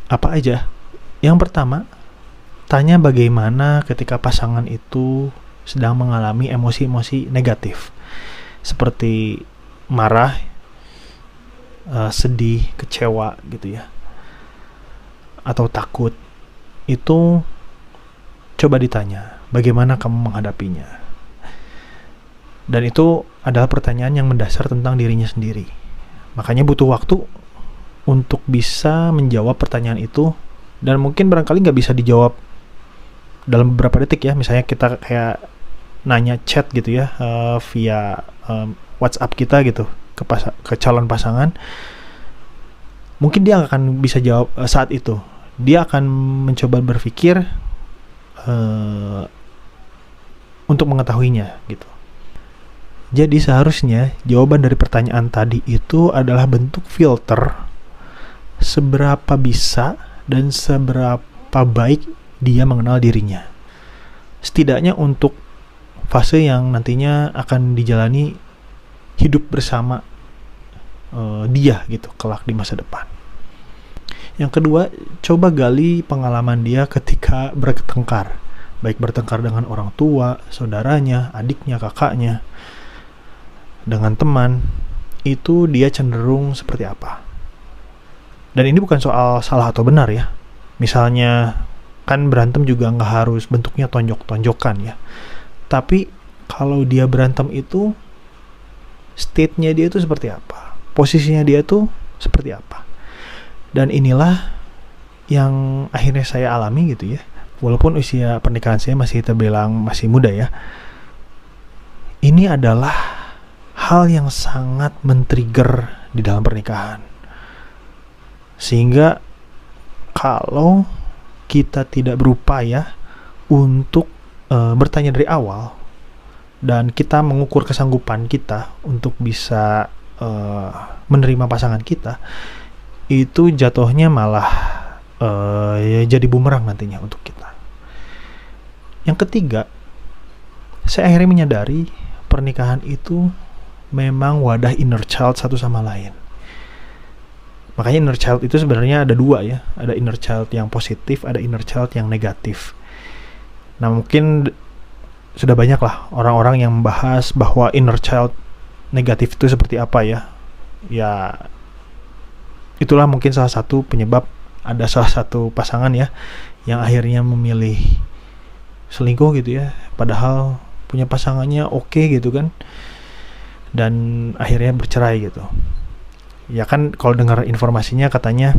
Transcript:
Apa aja? Yang pertama, tanya bagaimana ketika pasangan itu sedang mengalami emosi-emosi negatif, seperti marah, sedih, kecewa gitu ya, atau takut. Itu coba ditanya, bagaimana kamu menghadapinya? Dan itu adalah pertanyaan yang mendasar tentang dirinya sendiri. Makanya butuh waktu untuk bisa menjawab pertanyaan itu, dan mungkin barangkali nggak bisa dijawab dalam beberapa detik ya. Misalnya kita kayak nanya chat gitu ya, via WhatsApp kita gitu ke calon pasangan, mungkin dia akan bisa jawab saat itu. Dia akan mencoba berpikir untuk mengetahuinya gitu. Jadi seharusnya jawaban dari pertanyaan tadi itu adalah bentuk filter seberapa bisa dan seberapa baik dia mengenal dirinya. Setidaknya untuk fase yang nantinya akan dijalani hidup bersama dia gitu kelak di masa depan. Yang kedua, coba gali pengalaman dia ketika bertengkar, baik bertengkar dengan orang tua, saudaranya, adiknya, kakaknya, dengan teman. Itu dia cenderung seperti apa. Dan ini bukan soal salah atau benar ya. Misalnya kan berantem juga nggak harus bentuknya tonjok-tonjokan ya. Tapi kalau dia berantem itu, state-nya dia itu seperti apa, posisinya dia itu seperti apa. Dan inilah yang akhirnya saya alami gitu ya. Walaupun usia pernikahan saya masih terbilang masih muda ya. Ini adalah hal yang sangat men-trigger di dalam pernikahan. Sehingga kalau kita tidak berupaya untuk bertanya dari awal, dan kita mengukur kesanggupan kita untuk bisa menerima pasangan kita, itu jatuhnya malah ya jadi bumerang nantinya untuk kita. Yang ketiga, saya akhirnya menyadari pernikahan itu memang wadah inner child satu sama lain. Makanya inner child itu sebenarnya ada dua ya. Ada inner child yang positif, ada inner child yang negatif. Nah mungkin sudah banyak lah orang-orang yang membahas bahwa inner child negatif itu seperti apa ya. Ya itulah mungkin salah satu penyebab ada salah satu pasangan ya yang akhirnya memilih selingkuh gitu ya, padahal punya pasangannya oke gitu kan, dan akhirnya bercerai gitu. Ya kan kalau dengar informasinya katanya